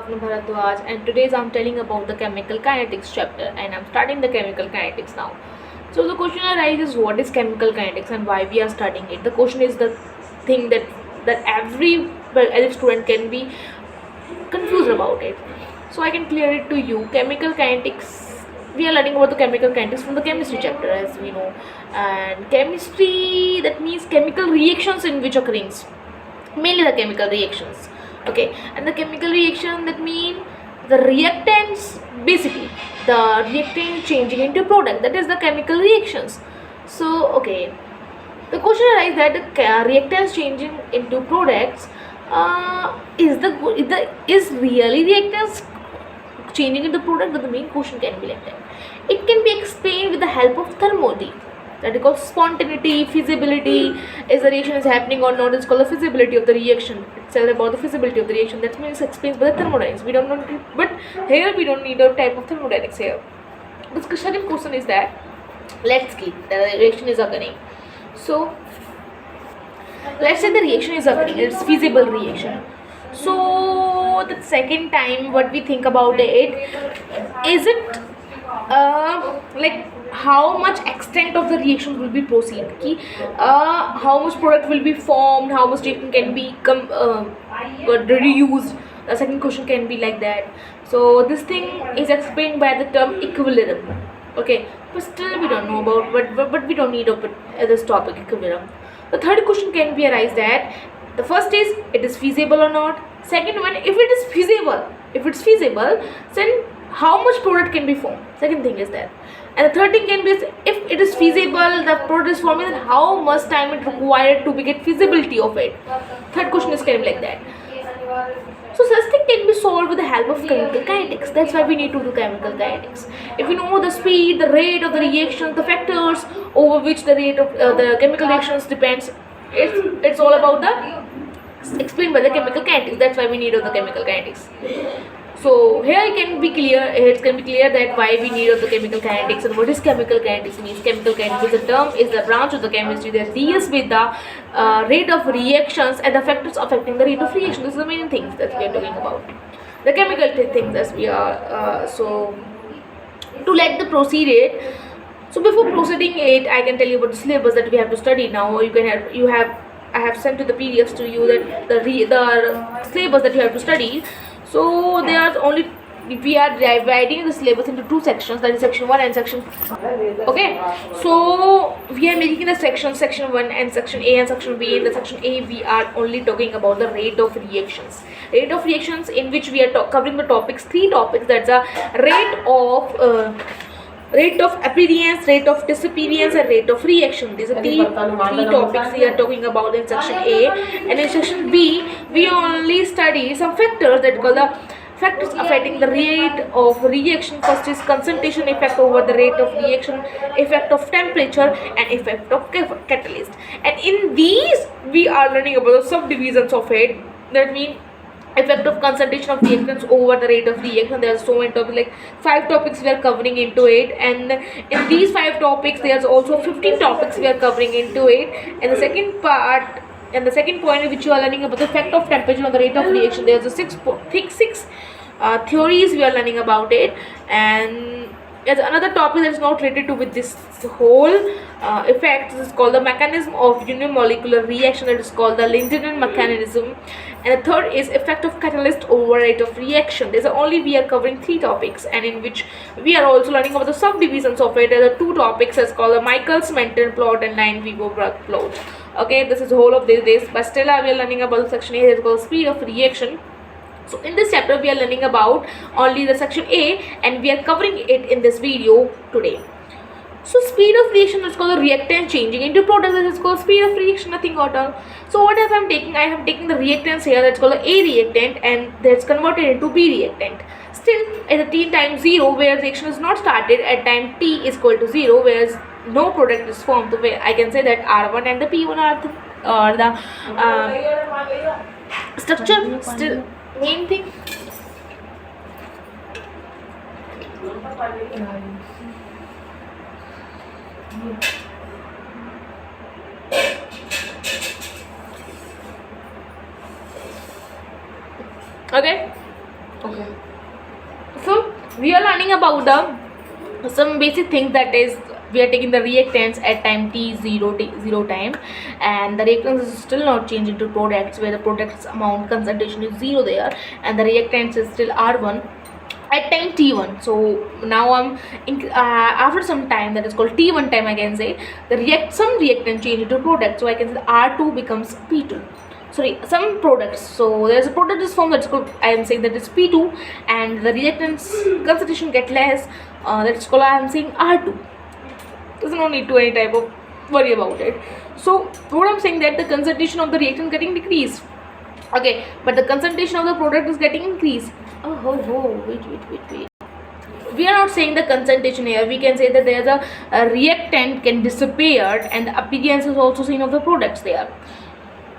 Bhavna Bharadwaj, and today I'm telling about the chemical kinetics chapter, and I'm starting the chemical kinetics now. So the question arises: what is chemical kinetics and why we are studying it? The question is the thing that every student can be confused about it. So I can clear it to you. Chemical kinetics. We are learning about the chemical kinetics from the chemistry chapter, as we know, and chemistry, that means chemical reactions in which occurrence, mainly the chemical reactions. Okay, and the chemical reaction, that mean the reactants, basically the reactant changing into product, that is the chemical reactions. So okay, the question arises that the reactants changing into products, is really reactants changing into product? But the main question can be like that. It can be explained with the help of thermodynamics, that is called spontaneity, feasibility. Is the reaction is happening or not? It's called the feasibility of the reaction. It's all about the feasibility of the reaction. That means explained by the thermodynamics. We don't know, but here we don't need a type of thermodynamics here. The second question is that, let's keep the reaction is occurring. So let's say the reaction is occurring, it's feasible reaction. So the second time what we think about it, is it like how much extent of the reaction will be proceed, how much product will be formed, how much reaction can be reused. The second question can be like that. So this thing is explained by the term equilibrium. Okay, but still we don't know about, but we don't need of this topic, equilibrium. The third question can be arise that, the first is it is feasible or not. Second one, if it is feasible, then how much product can be formed. Second thing is that. And the third thing can be, if it is feasible, the product is forming, then how much time it required to get feasibility of it. Third question is kind of like that. So such thing can be solved with the help of chemical kinetics. That's why we need to do chemical kinetics. If we know the speed, the rate of the reactions, the factors over which the rate of the chemical reactions depends, it's all about the explained by the chemical kinetics. That's why we need of the chemical kinetics. So here it can be clear that why we need of the chemical kinetics and what is chemical kinetics means. Chemical kinetics, the term is the branch of the chemistry that deals with the rate of reactions and the factors affecting the rate of reaction. This is the main things that we are talking about. The chemical things as we are so to let the proceed it. So before proceeding it, I can tell you about the syllabus that we have to study now. I have sent to the PDFs to you that the syllabus that you have to study. So there are only, we are dividing the syllabus into two sections, that is section 1 and section 2. Okay, so we are making the section 1 and section A and section B. In the section A we are only talking about the rate of reactions, in which we are covering the topics, 3 topics. That's a rate of appearance, rate of disappearance, and rate of reaction. These are three topics we are talking about in section A. And in section B, we only study some factors that call the factors affecting the rate of reaction. First is concentration effect over the rate of reaction, effect of temperature, and effect of catalyst. And in these, we are learning about the subdivisions of it. That means effect of concentration of reactants over the rate of reaction. There are so many topics, like 5 topics we are covering into it, and in these 5 topics there's also 15 topics we are covering into it. And the second part and the second point in which you are learning about the effect of temperature on the rate of reaction, there's a 6 theories we are learning about it. And there's another topic that is not related to with this whole effect. This is called the mechanism of unimolecular reaction, that is called the Lindenen mechanism. And the third is effect of catalyst over rate of reaction. There's only we are covering 3 topics, and in which we are also learning about the subdivisions of it. There are 2 topics as called the Michaelis-Menten plot and Linne-Weibull plot. Okay, this is the whole of this, but still we are learning about section A, that is called speed of reaction. So in this chapter we are learning about only the section A, and we are covering it in this video today. So speed of reaction is called the reactant changing into product, that is called speed of reaction, nothing at all. So what I am taking, I am taking the reactants here, that's called the A reactant, and that's converted into B reactant. Still at the t times 0, where the reaction is not started at time t is equal to 0, whereas no product is formed. So I can say that R1 and the P1 are the structure. Still main thing. Okay, Okay. So we are learning about the some basic things, that is we are taking the reactants at time t0 time, and the reactants is still not changed into products, where the products amount concentration is 0 there, and the reactants is still R1 at time t1. So now after some time, that is called t1 time, I can say some reactant change into product, so I can say R2 becomes P2. Sorry, some products. So there's a product is formed, that's called, I am saying that is P2, and the reactants concentration get less, that's called, I am saying R2. There's no need to any type of worry about it. So what I'm saying, that the concentration of the reactant getting decreased, okay, but the concentration of the product is getting increased. Wait. We are not saying the concentration here. We can say that there's a reactant can disappear, and the appearance is also seen of the products there.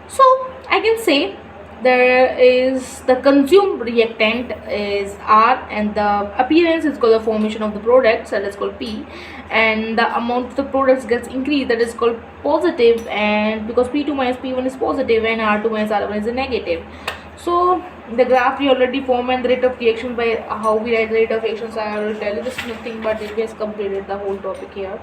So I can say there is the consumed reactant is R, and the appearance is called the formation of the products, that is called P, and the amount of the products gets increased, that is called positive, and because P2 minus P1 is positive and R2 minus R1 is a negative. So the graph we already formed, and the rate of reaction, by how we write the rate of reactions I will tell you. This is nothing but it has completed the whole topic here.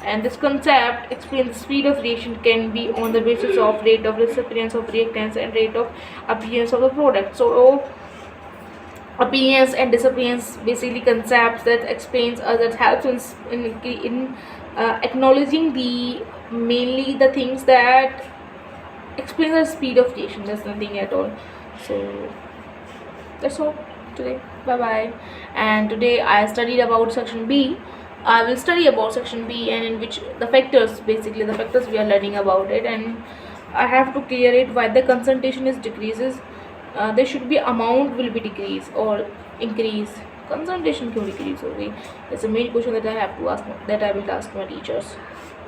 And this concept explains the speed of reaction can be on the basis of rate of disappearance of reactants and rate of appearance of the product. So appearance and disappearance basically concepts that explains that helps in acknowledging the mainly the things that explain the speed of reaction. There's nothing at all. So that's all today. Bye bye. And today I studied about section B. I will study about section B, and in which the factors, basically the factors we are learning about it, and I have to clear it why the concentration is decreases. There should be amount will be decrease or increase. Concentration क्यों decrease हो गई? That's the main question that I have to ask, that I will ask my teachers.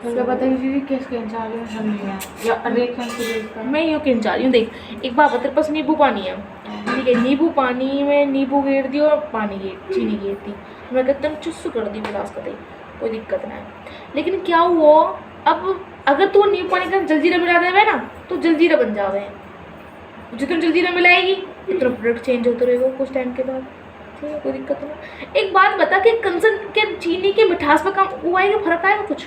तो बताइए दीदी किस चाह रही हूँ समझ या रिएक्शन से मैं ये क्यों चाह रही हूँ, देख एक बात, तेरे पास नींबू पानी है, ठीक है, नींबू पानी में नींबू गेर दी और पानी गेर चीनी गेर दी, मैं कहता हूँ चुस्सू कर दी गिलास का, दे कोई दिक्कत नहीं। लेकिन क्या हुआ, अब अगर तू नींबू पानी का जलजीरा मिला देवे ना, तो जलजीरा बन जावे, जितना जलजीरा मिलाएगी उतना प्रोडक्ट चेंज होते रहेगा कुछ टाइम के बाद, ठीक है, कोई दिक्कत नहीं। एक बात बता कि चीनी के मिठास पर कम वो आएगा, फर्क आएगा कुछ?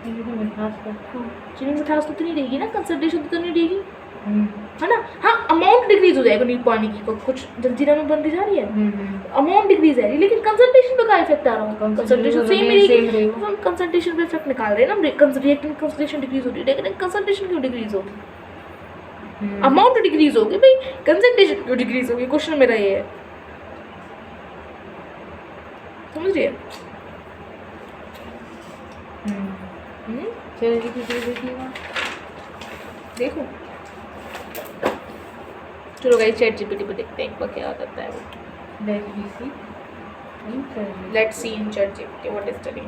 चीनी मिठास तो नहीं रहेगी ना, कंसंट्रेशन तो नहीं रहेगी, है ना। हाँ, अमाउंट डिक्रीज हो जाएगा नींबू पानी की, कुछ जलजीरा में बनती जा रही है, अमाउंट डिक्रीज है, लेकिन कंसंट्रेशन पे क्या इफेक्ट आ रहा होगा? कंसंट्रेशन सेम ही रहेगी, तो हम कंसंट्रेशन पे इफेक्ट निकाल रहे हैं ना। रिएक्टेंट कंसंट्रेशन डिक्रीज हो रही है, लेकिन कंसंट्रेशन क्यों डिक्रीज होगी? अमाउंट डिक्रीज होगी भाई, कंसंट्रेशन क्यों डिक्रीज होगी? क्वेश्चन मेरा ये है, समझ रही है? देखो चलो गाइस, चैट जीपीटी पे देखते हैं एक बार क्या करता है वो। Let's see in chat GPT what is telling.